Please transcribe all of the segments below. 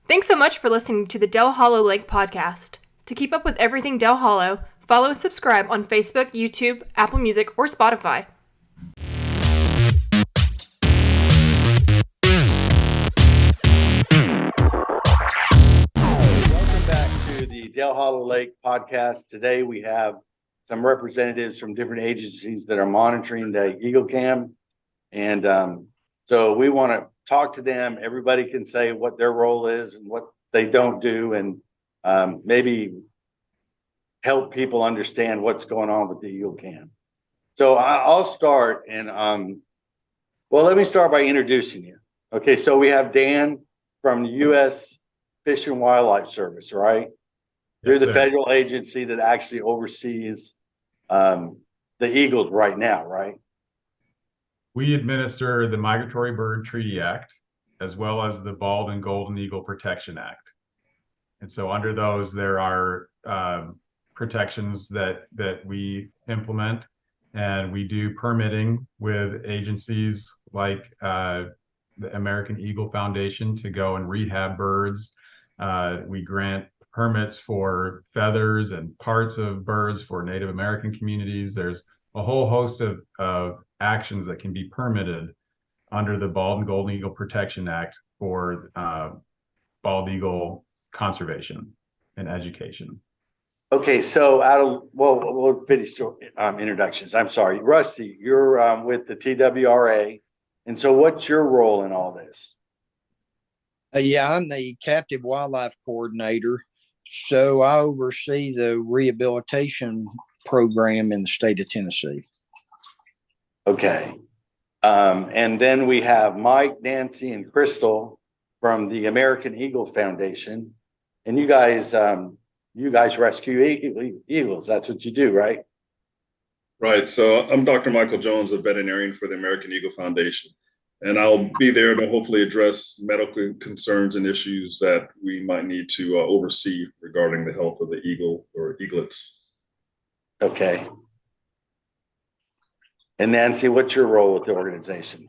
Thanks so much for listening to the Dale Hollow Lake podcast. To keep up with everything Dale Hollow, follow and subscribe on Facebook, YouTube, Apple Music, or Spotify. Welcome back to the Dale Hollow Lake podcast. Today we have some representatives from different agencies that are monitoring the Eagle Cam. And so we want to talk to them. Everybody can say what their role is and what they don't do, and maybe help people understand what's going on with the Eagle Cam. So I'll start, and well, let me start by introducing you. Okay, so we have Dan from the U.S. Fish and Wildlife Service, right? You're the federal agency that actually oversees the eagles right now, right? We administer the Migratory Bird Treaty Act, as well as the Bald and Golden Eagle Protection Act. And so under those, there are protections that we implement, and we do permitting with agencies like the American Eagle Foundation to go and rehab birds. We grant permits for feathers and parts of birds for Native American communities. There's a whole host of actions that can be permitted under the Bald and Golden Eagle Protection Act for bald eagle conservation and education. Okay, so we'll finish introductions. I'm sorry, Rusty, you're with the TWRA, and so what's your role in all this? Yeah, I'm the captive wildlife coordinator, so I oversee the rehabilitation program in the state of Tennessee. Okay. And then we have Mike, Nacy, and Crystal from the American Eagle Foundation, and you guys rescue eagles. That's what you do, right? Right. So I'm Dr. Michael Jones, a veterinarian for the American Eagle Foundation, and I'll be there to hopefully address medical concerns and issues that we might need to oversee regarding the health of the eagle or eaglets. Okay. And Nacy, what's your role with the organization?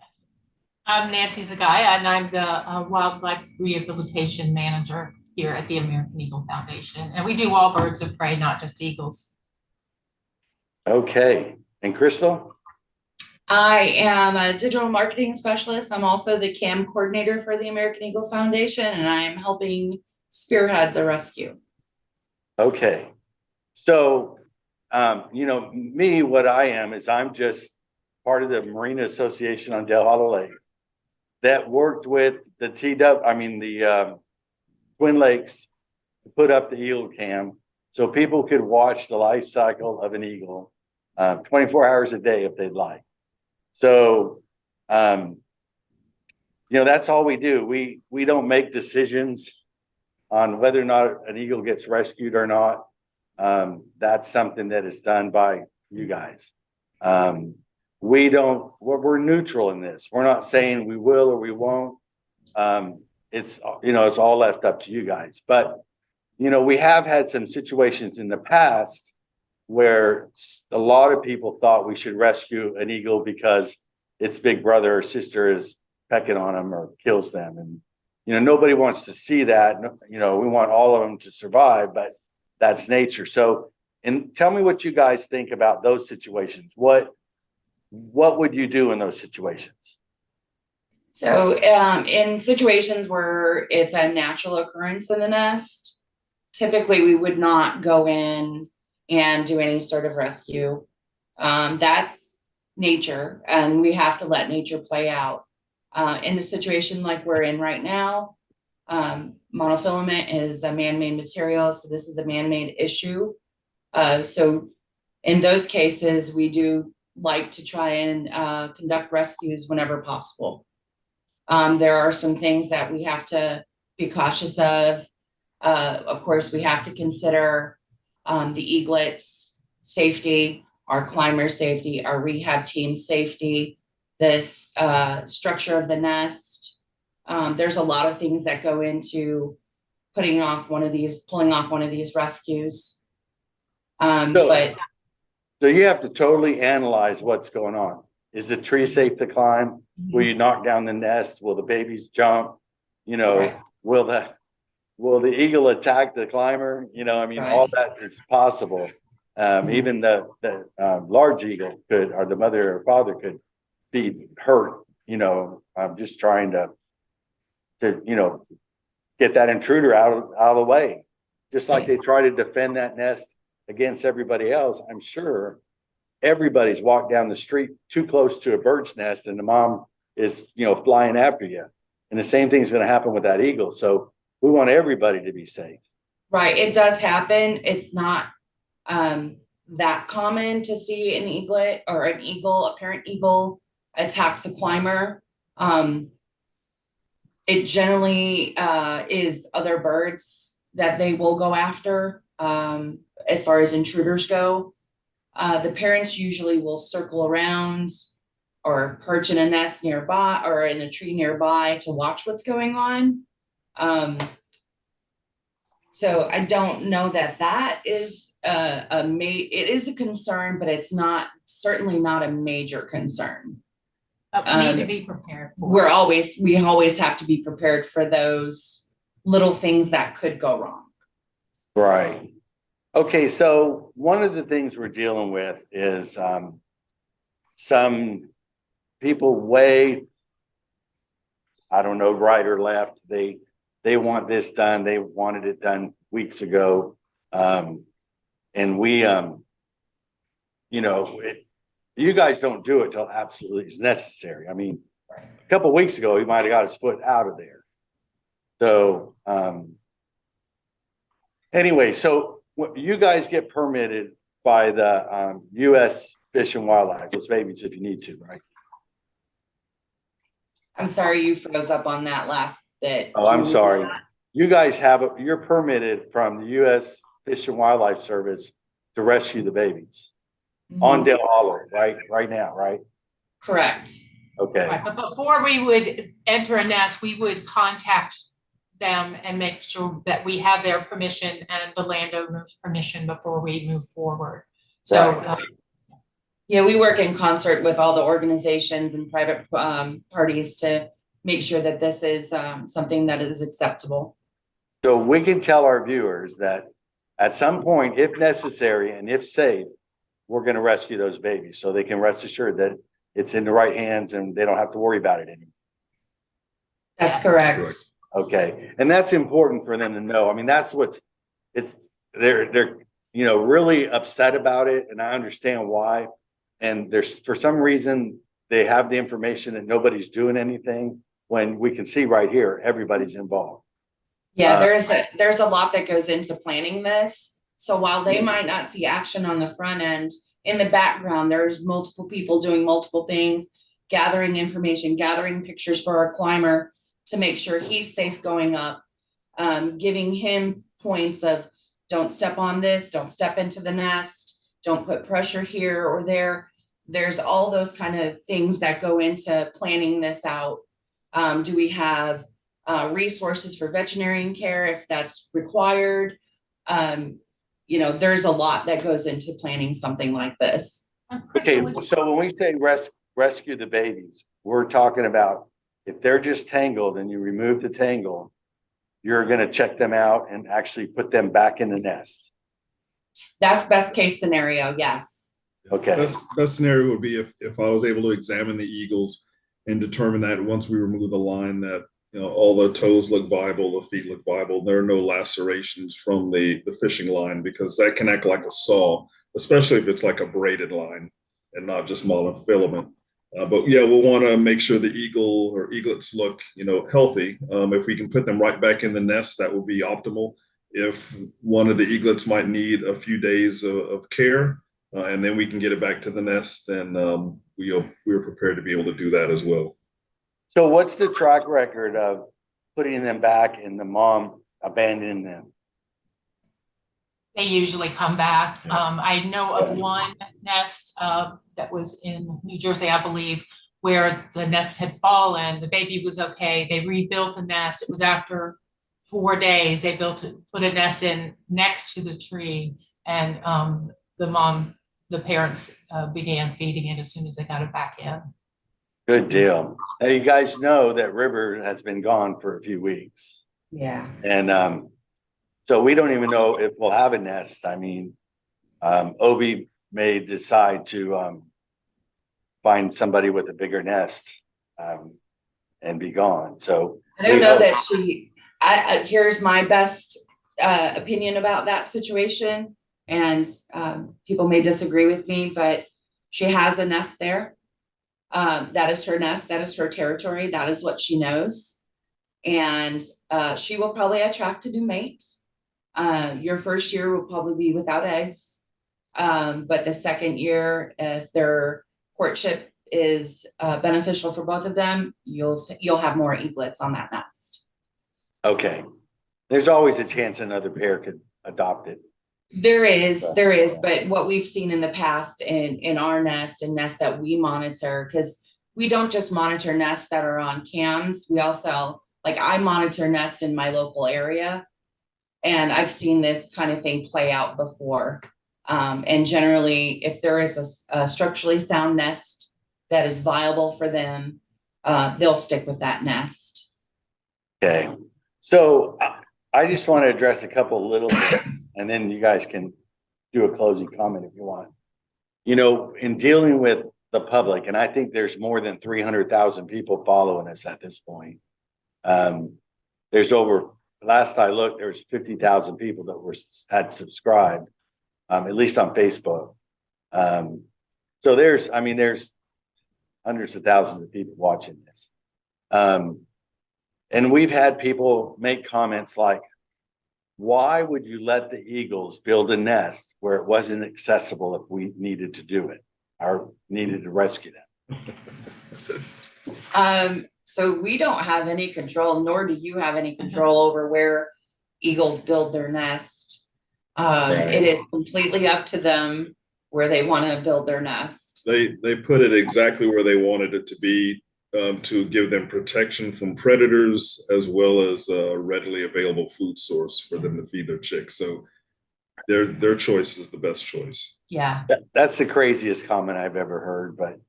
I'm Nacy Zagaya, and I'm the Wildlife Rehabilitation Manager here at the American Eagle Foundation. And we do all birds of prey, not just eagles. Okay. And Crystal? I am a digital marketing specialist. I'm also the CAM coordinator for the American Eagle Foundation, and I am helping spearhead the rescue. Okay. So, me, what I am is I'm just part of the Marina Association on Dale Hollow Lake that worked with the Twin Lakes to put up the Eagle Cam so people could watch the life cycle of an eagle 24 hours a day if they'd like. So, that's all we do. We don't make decisions on whether or not an eagle gets rescued or not. That's something that is done by you guys. We're neutral in this. We're not saying we will or we won't. It's all left up to you guys. But, we have had some situations in the past where a lot of people thought we should rescue an eagle because its big brother or sister is pecking on them or kills them. And, nobody wants to see that. We want all of them to survive, but that's nature. So, and tell me what you guys think about those situations. What would you do in those situations? So in situations where it's a natural occurrence in the nest, typically we would not go in and do any sort of rescue. That's nature, and we have to let nature play out. In a situation like we're in right now, monofilament is a man-made material, so this is a man-made issue. So in those cases, we do like to try and conduct rescues whenever possible. There are some things that we have to be cautious of. Of course, we have to consider the eaglets' safety, our climber safety, our rehab team safety, this structure of the nest. There's a lot of things that go into pulling off one of these rescues. So you have to totally analyze what's going on. Is the tree safe to climb? Will you knock down the nest? Will the babies jump? Right. Will the will the eagle attack the climber? You know, I mean, all that is possible. Even the large eagle could, or the mother or father could be hurt. You know, I'm just trying to you know, get that intruder out of the way. Just like they try to defend that nest against everybody else. I'm sure everybody's walked down the street too close to a bird's nest and the mom is, you know, flying after you. And the same thing's going to happen with that eagle. So we want everybody to be safe. Right. It does happen. It's not that common to see an eaglet or an eagle, a parent eagle, attack the climber. It generally is other birds that they will go after as far as intruders go. The parents usually will circle around or perch in a nest nearby or in a tree nearby to watch what's going on. So I don't know that is it is a concern, but it's not, certainly not a major concern. But we need to be prepared for it. We always have to be prepared for those little things that could go wrong. Right. Okay. So one of the things we're dealing with is some people I don't know, right or left. They want this done. They wanted it done weeks ago. And we, you know, you guys don't do it till absolutely is necessary. I mean, a couple of weeks ago, he might have got his foot out of there. So, anyway, so you guys get permitted by the US Fish and Wildlife, those babies if you need to, right? I'm sorry, you froze up on that last bit. Oh, I'm sorry. You guys you're permitted from the US Fish and Wildlife Service to rescue the babies on Dale Hollow, right now, right? Correct. Okay. Right, but before we would enter a nest, we would contact them and make sure that we have their permission and the landowner's permission before we move forward. So, Right. Yeah, we work in concert with all the organizations and private parties to make sure that this is something that is acceptable. So we can tell our viewers that at some point, if necessary and if safe, we're going to rescue those babies so they can rest assured that it's in the right hands and they don't have to worry about it anymore. That's correct. Okay. And that's important for them to know. I mean, they're, you know, really upset about it. And I understand why. And for some reason, they have the information that nobody's doing anything when we can see right here, everybody's involved. Yeah, there's a lot that goes into planning this. So while they might not see action on the front end, in the background, there's multiple people doing multiple things, gathering information, gathering pictures for our climber to make sure he's safe going up, giving him points of don't step on this, don't step into the nest, don't put pressure here or there. There's all those kind of things that go into planning this out. Do we have resources for veterinarian care if that's required? You know, there's a lot that goes into planning something like this. Okay, so when we say rescue the babies, we're talking about if they're just tangled and you remove the tangle, you're going to check them out and actually put them back in the nest. That's best case scenario, yes. Okay. Best scenario would be if I was able to examine the eagles and determine that once we remove the line that, you know, all the toes look viable, the feet look viable, there are no lacerations from the fishing line, because that can act like a saw, especially if it's like a braided line and not just monofilament. But yeah, we'll want to make sure the eagle or eaglets look, you know, healthy. If we can put them right back in the nest, that would be optimal. If one of the eaglets might need a few days of care, and then we can get it back to the nest, then we're prepared to be able to do that as well. So what's the track record of putting them back and the mom abandoning them? they usually come back. I know of one nest that was in New Jersey, I believe, where the nest had fallen. The baby was okay. They rebuilt the nest. It was after 4 days. They put a nest in next to the tree, and the parents began feeding it as soon as they got it back in. Good deal. Now you guys know that River has been gone for a few weeks. Yeah. And so we don't even know if we'll have a nest. I mean, Obi may decide to find somebody with a bigger nest and be gone. So I don't know that here's my best opinion about that situation. And people may disagree with me, but she has a nest there. That is her nest. That is her territory. That is what she knows. And she will probably attract a new mate. Your first year will probably be without eggs. But the second year, if their courtship is beneficial for both of them, you'll have more eaglets on that nest. Okay. There's always a chance another pair could adopt it. There is, but what we've seen in the past in our nest and nests that we monitor, because we don't just monitor nests that are on cams, we also, like, I monitor nests in my local area, and I've seen this kind of thing play out before. And generally, if there is a structurally sound nest that is viable for them, they'll stick with that nest. Okay. So I just want to address a couple of little things, and then you guys can do a closing comment if you want. You know, in dealing with the public, and I think there's more than 300,000 people following us at this point. There's over, last I looked, there's 50,000 people that had subscribed, at least on Facebook. So there's hundreds of thousands of people watching this. And we've had people make comments like, why would you let the eagles build a nest where it wasn't accessible if we needed to do it or needed to rescue them? So we don't have any control, nor do you have any control over where eagles build their nest. It is completely up to them where they want to build their nest. They put it exactly where they wanted it to be, to give them protection from predators, as well as a readily available food source for them to feed their chicks. So their choice is the best choice. Yeah. That's the craziest comment I've ever heard, but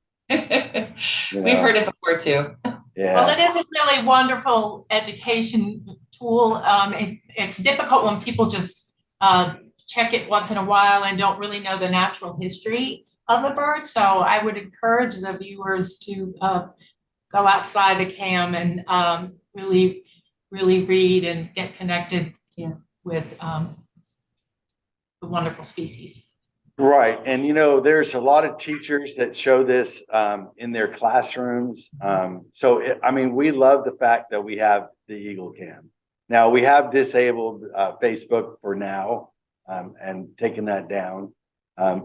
we've heard it before too. Yeah. Well, it is a really wonderful education tool. It's difficult when people just check it once in a while and don't really know the natural history of the bird. So I would encourage the viewers to go outside the cam and really read and get connected with the wonderful species. Right. And, you know, there's a lot of teachers that show this in their classrooms. We love the fact that we have the Eagle Cam. Now, we have disabled Facebook for now and taken that down.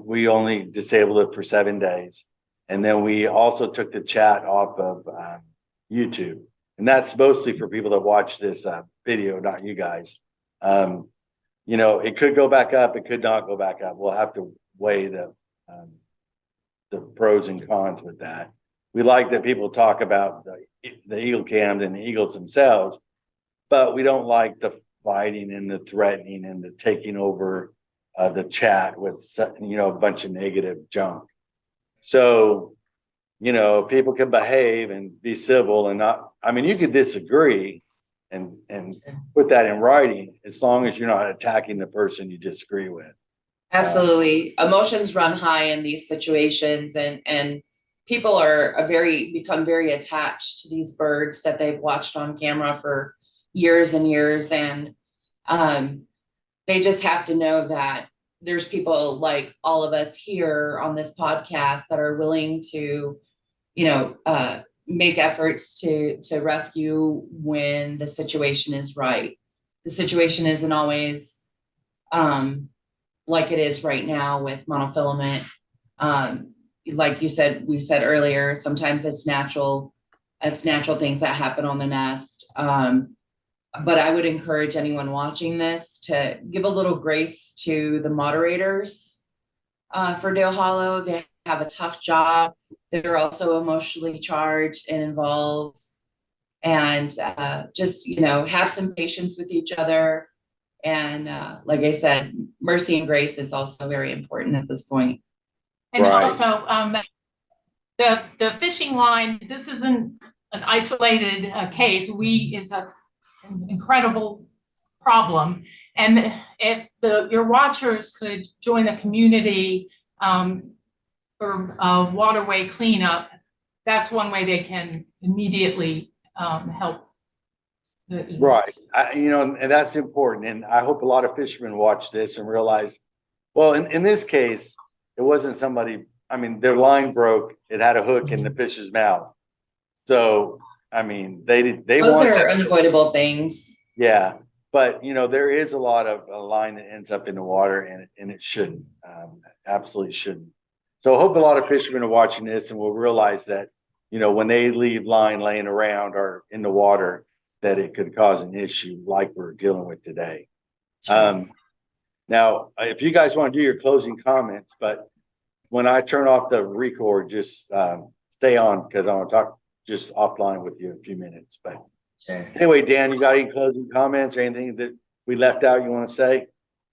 We only disabled it for 7 days. And then we also took the chat off of YouTube. And that's mostly for people that watch this video, not you guys. You know, it could go back up. It could not go back up. We'll have to weigh the pros and cons with that. We like that people talk about the Eagle Cams and the eagles themselves, but we don't like the fighting and the threatening and the taking over the chat with, you know, a bunch of negative junk. So, you know, people can behave and be civil and not, I mean, you could disagree and put that in writing as long as you're not attacking the person you disagree with. Absolutely. Emotions run high in these situations, and people become very attached to these birds that they've watched on camera for years and years. And they just have to know that there's people like all of us here on this podcast that are willing to, make efforts to rescue when the situation is right. The situation isn't always like it is right now with monofilament. Like we said earlier, sometimes it's natural things that happen on the nest. But I would encourage anyone watching this to give a little grace to the moderators for Dale Hollow. They have a tough job. They're also emotionally charged and involved. And just, have some patience with each other. And like I said, mercy and grace is also very important at this point. And Right. also, the fishing line, this isn't an isolated case. We as an incredible problem. And if your watchers could join the community for waterway cleanup, that's one way they can immediately help the eagles. Right. And that's important. And I hope a lot of fishermen watch this and realize, well, in this case, it wasn't somebody, I mean, their line broke, it had a hook in the fish's mouth. So, I mean, they Those want are unavoidable things. Yeah. But, there is a lot of a line that ends up in the water and it shouldn't, absolutely shouldn't. So I hope a lot of fishermen are watching this and will realize that, when they leave line laying around or in the water, that it could cause an issue like we're dealing with today. Now, if you guys want to do your closing comments, but when I turn off the record, just stay on because I want to talk just offline with you in a few minutes. But Sure. anyway, Dan, you got any closing comments or anything that we left out you want to say?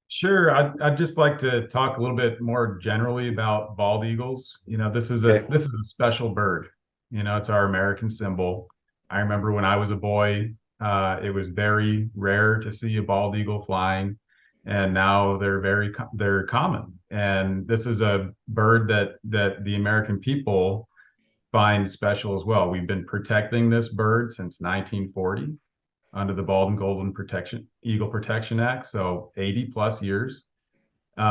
Sure. I'd just like to talk a little bit more generally about bald eagles. This is a special bird. It's our American symbol. I remember when I was a boy, it was very rare to see a bald eagle flying, and now they're common. And this is a bird that the American people find special as well. We've been protecting this bird since 1940 under the Bald and Golden Eagle Protection Act, so 80 plus years. It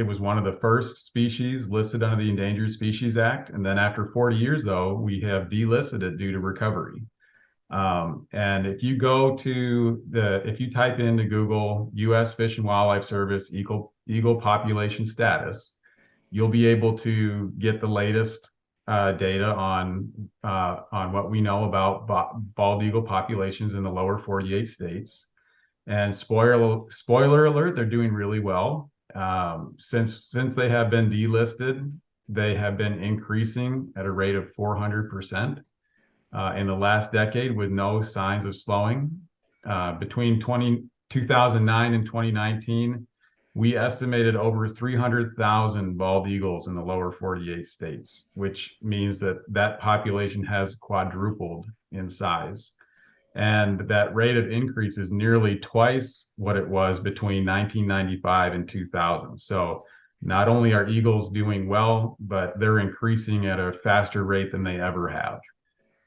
was one of the first species listed under the Endangered Species Act. And then after 40 years, though, we have delisted it due to recovery. And if you type into Google U.S. Fish and Wildlife Service eagle population status, you'll be able to get the latest data on what we know about bald eagle populations in the lower 48 states. And spoiler alert, they're doing really well. Since they have been delisted, they have been increasing at a rate of 400% in the last decade with no signs of slowing. Between 2009 and 2019, we estimated over 300,000 bald eagles in the lower 48 states, which means that population has quadrupled in size. And that rate of increase is nearly twice what it was between 1995 and 2000. So not only are eagles doing well, but they're increasing at a faster rate than they ever have.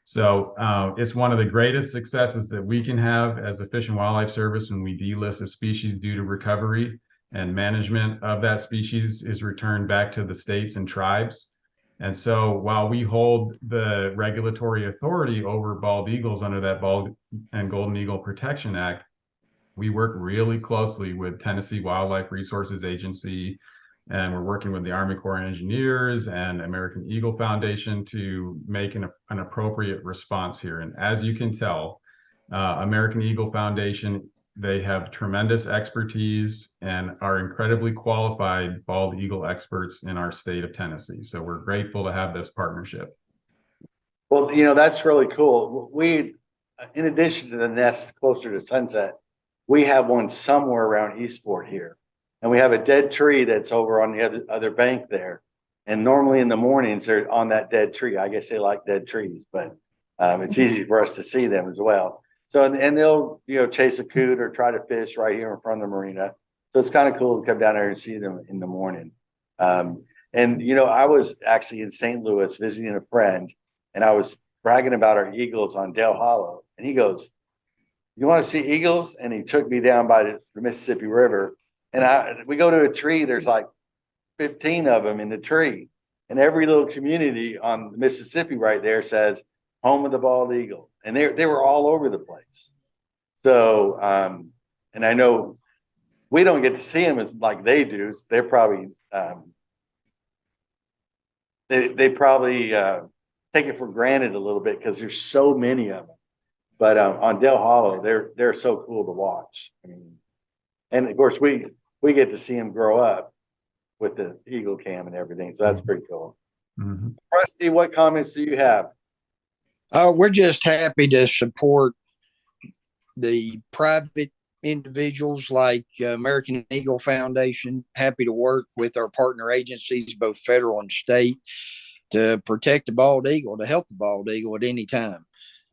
So it's one of the greatest successes that we can have as a Fish and Wildlife Service when we delist a species due to recovery, and management of that species is returned back to the states and tribes. And so while we hold the regulatory authority over bald eagles under that Bald and Golden Eagle Protection Act, we work really closely with Tennessee Wildlife Resources Agency, and we're working with the Army Corps of Engineers and American Eagle Foundation to make an appropriate response here. And as you can tell, American Eagle Foundation, they have tremendous expertise and are incredibly qualified bald eagle experts in our state of Tennessee. So we're grateful to have this partnership. Well, that's really cool. We, in addition to the nest closer to Sunset, we have one somewhere around Eastport here. And we have a dead tree that's over on the other bank there. And normally in the mornings, they're on that dead tree. I guess they like dead trees, but it's easy for us to see them as well. So, and they'll, chase a coot or try to fish right here in front of the marina. So it's kind of cool to come down there and see them in the morning. And, I was actually in St. Louis visiting a friend, and I was bragging about our eagles on Dale Hollow. And he goes, "You want to see eagles?" And he took me down by the Mississippi River. And we go to a tree, there's like 15 of them in the tree. And every little community on the Mississippi right there says, "Home of the bald eagle." And they were all over the place. So, and I know we don't get to see them as like they do. They're probably, they probably take it for granted a little bit because there's so many of them. But on Dale Hollow, they're so cool to watch. I mean, and of course we get to see them grow up with the Eagle Cam and everything. So that's pretty cool. Mm-hmm. Rusty, what comments do you have? We're just happy to support the private individuals like American Eagle Foundation. Happy to work with our partner agencies, both federal and state, to protect the bald eagle, to help the bald eagle at any time.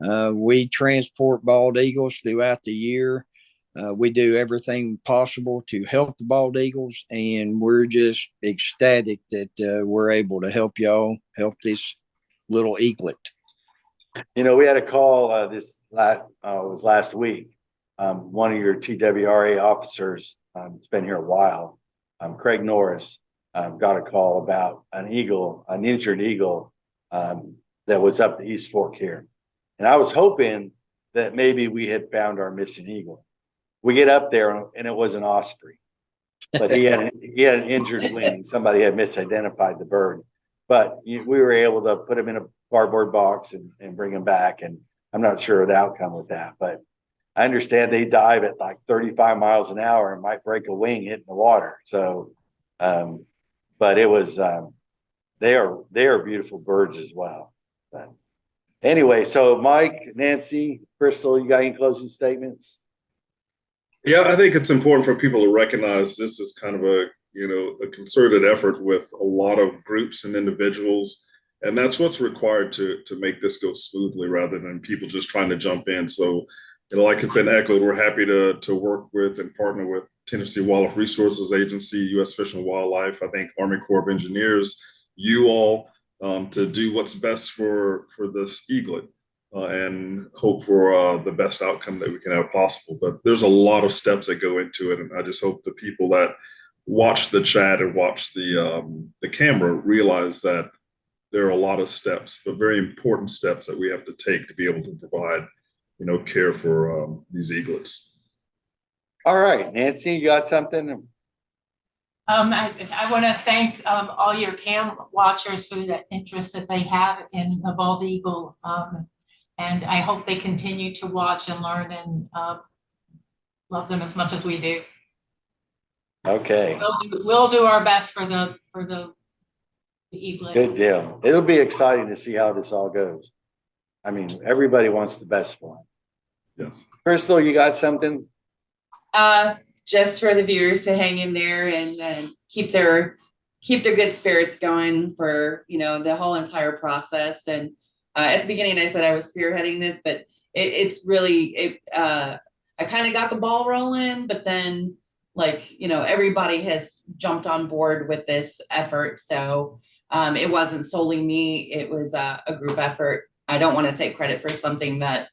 We transport bald eagles throughout the year. We do everything possible to help the bald eagles, and we're just ecstatic that we're able to help y'all help this little eaglet. You know, we had a call was last week. One of your TWRA officers, it's been here a while, Craig Norris, got a call about an injured eagle that was up the East Fork here. And I was hoping that maybe we had found our missing eagle. We get up there and it was an osprey, but he had an injured wing. Somebody had misidentified the bird, but we were able to put him in a cardboard box and bring him back. And I'm not sure of the outcome with that, but I understand they dive at like 35 miles an hour and might break a wing hitting the water. So, but it was, they are beautiful birds as well. But anyway, so Mike, Nancy, Crystal, you got any closing statements? Yeah, I think it's important for people to recognize this is kind of a concerted effort with a lot of groups and individuals. And that's what's required to make this go smoothly rather than people just trying to jump in. So, like it's been echoed, we're happy to work with and partner with Tennessee Wildlife Resources Agency, U.S. Fish and Wildlife, I think Army Corps of Engineers, you all, to do what's best for this eaglet. And hope for the best outcome that we can have possible. But there's a lot of steps that go into it. And I just hope the people that watch the chat and watch the camera realize that there are a lot of steps, but very important steps that we have to take to be able to provide, care for these eaglets. All right, Nancy, you got something? I want to thank all your cam watchers for the interest that they have in the bald eagle. And I hope they continue to watch and learn and love them as much as we do. Okay. We'll do our best for the eaglet. Good deal. It'll be exciting to see how this all goes. I mean, everybody wants the best for them. Yes. Crystal, you got something? Just for the viewers to hang in there and keep their good spirits going for the whole entire process. And at the beginning, I said I was spearheading this, but it's really I kind of got the ball rolling, but then everybody has jumped on board with this effort. So it wasn't solely me; it was a group effort. I don't want to take credit for something that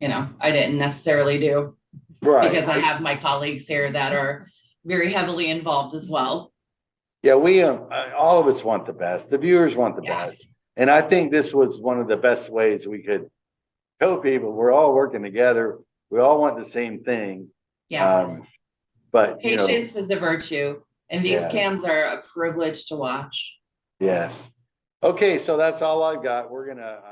I didn't necessarily do, right? Because I have my colleagues here that are very heavily involved as well. Yeah, we all of us want the best. The viewers want the best. And I think this was one of the best ways we could show people we're all working together. We all want the same thing. Yeah. But patience is a virtue, and these cams are a privilege to watch. Yes. Okay, so that's all I've got. We're gonna